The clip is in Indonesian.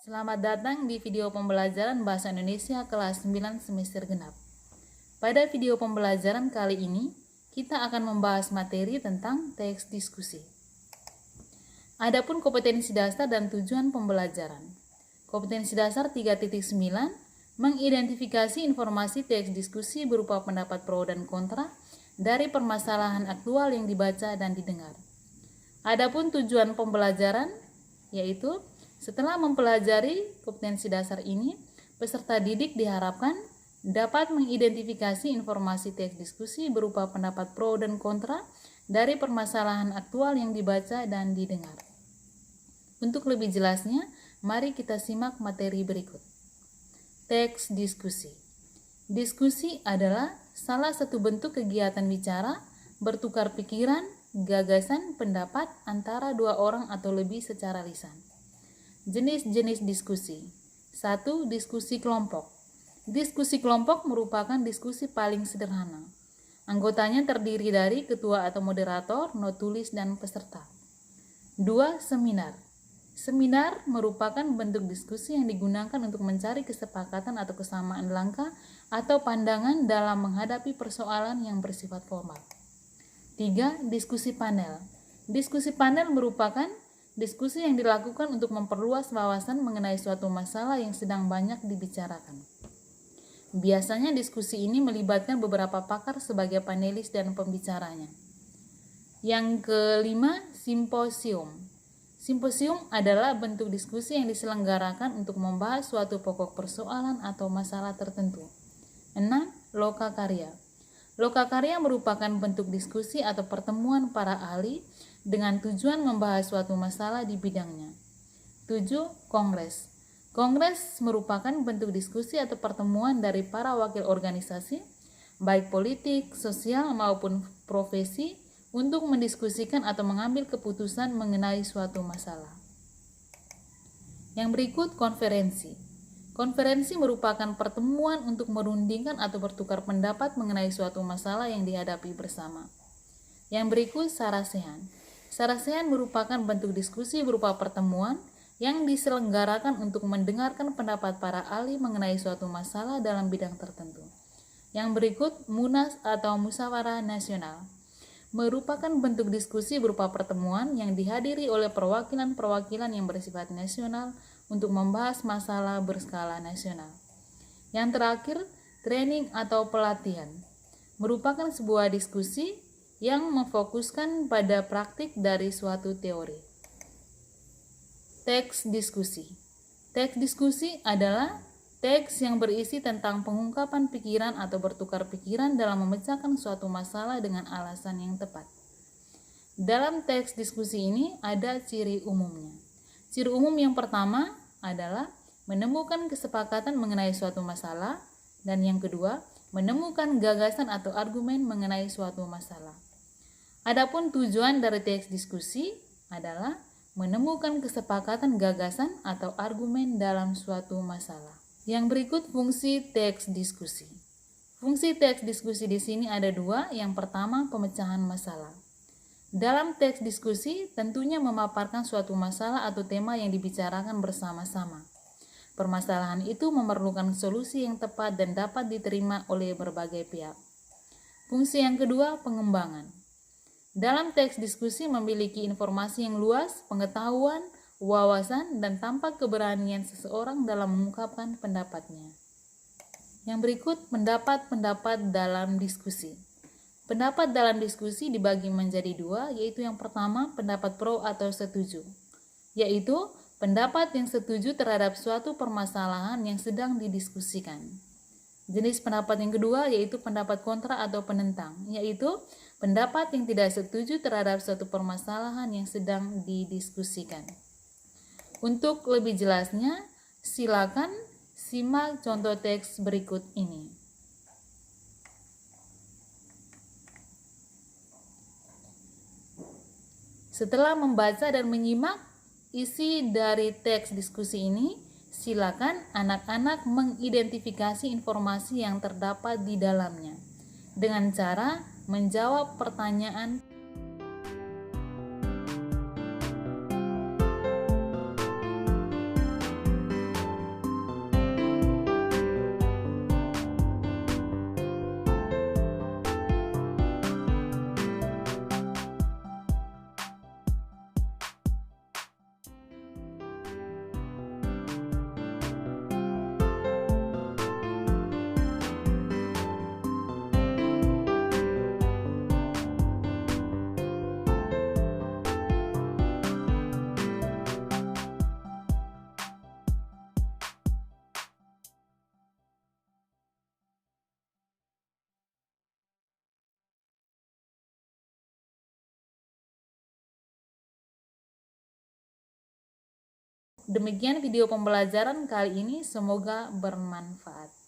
Selamat datang di video pembelajaran Bahasa Indonesia kelas 9 semester genap. Pada video pembelajaran kali ini, kita akan membahas materi tentang teks diskusi. Adapun kompetensi dasar dan tujuan pembelajaran. Kompetensi dasar 3.9 mengidentifikasi informasi teks diskusi berupa pendapat pro dan kontra dari permasalahan aktual yang dibaca dan didengar. Adapun tujuan pembelajaran yaitu setelah mempelajari kompetensi dasar ini, peserta didik diharapkan dapat mengidentifikasi informasi teks diskusi berupa pendapat pro dan kontra dari permasalahan aktual yang dibaca dan didengar. Untuk lebih jelasnya, mari kita simak materi berikut. Teks diskusi. Diskusi adalah salah satu bentuk kegiatan bicara, bertukar pikiran, gagasan, pendapat antara dua orang atau lebih secara lisan. Jenis-jenis diskusi. 1. Diskusi kelompok. Diskusi kelompok merupakan diskusi paling sederhana. Anggotanya terdiri dari ketua atau moderator, not tulis, dan peserta. 2. Seminar. Seminar merupakan bentuk diskusi yang digunakan untuk mencari kesepakatan atau kesamaan langkah atau pandangan dalam menghadapi persoalan yang bersifat formal. 3. Diskusi panel. Diskusi panel merupakan diskusi yang dilakukan untuk memperluas wawasan mengenai suatu masalah yang sedang banyak dibicarakan. Biasanya diskusi ini melibatkan beberapa pakar sebagai panelis dan pembicaranya. Yang kelima, simposium. Simposium adalah bentuk diskusi yang diselenggarakan untuk membahas suatu pokok persoalan atau masalah tertentu. 6. Lokakarya. Lokakarya merupakan bentuk diskusi atau pertemuan para ahli dengan tujuan membahas suatu masalah di bidangnya. 7. Kongres. Kongres merupakan bentuk diskusi atau pertemuan dari para wakil organisasi, baik politik, sosial, maupun profesi, untuk mendiskusikan atau mengambil keputusan mengenai suatu masalah. Yang berikut, konferensi. Konferensi merupakan pertemuan untuk merundingkan atau bertukar pendapat mengenai suatu masalah yang dihadapi bersama. Yang berikut, sarasehan. Sarasehan merupakan bentuk diskusi berupa pertemuan yang diselenggarakan untuk mendengarkan pendapat para ahli mengenai suatu masalah dalam bidang tertentu. Yang berikut, munas atau musyawarah nasional. Merupakan bentuk diskusi berupa pertemuan yang dihadiri oleh perwakilan-perwakilan yang bersifat nasional untuk membahas masalah berskala nasional. Yang terakhir, training atau pelatihan. Merupakan sebuah diskusi yang memfokuskan pada praktik dari suatu teori. Teks diskusi. Teks diskusi adalah teks yang berisi tentang pengungkapan pikiran atau bertukar pikiran dalam memecahkan suatu masalah dengan alasan yang tepat. Dalam teks diskusi ini ada ciri umumnya. Ciri umum yang pertama adalah menemukan kesepakatan mengenai suatu masalah, dan yang kedua, menemukan gagasan atau argumen mengenai suatu masalah. Adapun tujuan dari teks diskusi adalah menemukan kesepakatan gagasan atau argumen dalam suatu masalah. Yang berikut fungsi teks diskusi. Fungsi teks diskusi di sini ada dua. Yang pertama, pemecahan masalah. Dalam teks diskusi tentunya memaparkan suatu masalah atau tema yang dibicarakan bersama-sama. Permasalahan itu memerlukan solusi yang tepat dan dapat diterima oleh berbagai pihak. Fungsi yang kedua, pengembangan. Dalam teks diskusi memiliki informasi yang luas, pengetahuan, wawasan, dan tampak keberanian seseorang dalam mengungkapkan pendapatnya. Yang berikut, pendapat-pendapat dalam diskusi. Pendapat dalam diskusi dibagi menjadi dua, yaitu yang pertama, pendapat pro atau setuju, yaitu pendapat yang setuju terhadap suatu permasalahan yang sedang didiskusikan. Jenis pendapat yang kedua yaitu pendapat kontra atau penentang, yaitu pendapat yang tidak setuju terhadap suatu permasalahan yang sedang didiskusikan. Untuk lebih jelasnya, silakan simak contoh teks berikut ini. Setelah membaca dan menyimak isi dari teks diskusi ini, silakan anak-anak mengidentifikasi informasi yang terdapat di dalamnya dengan cara menjawab pertanyaan Demikian video pembelajaran kali ini, semoga bermanfaat.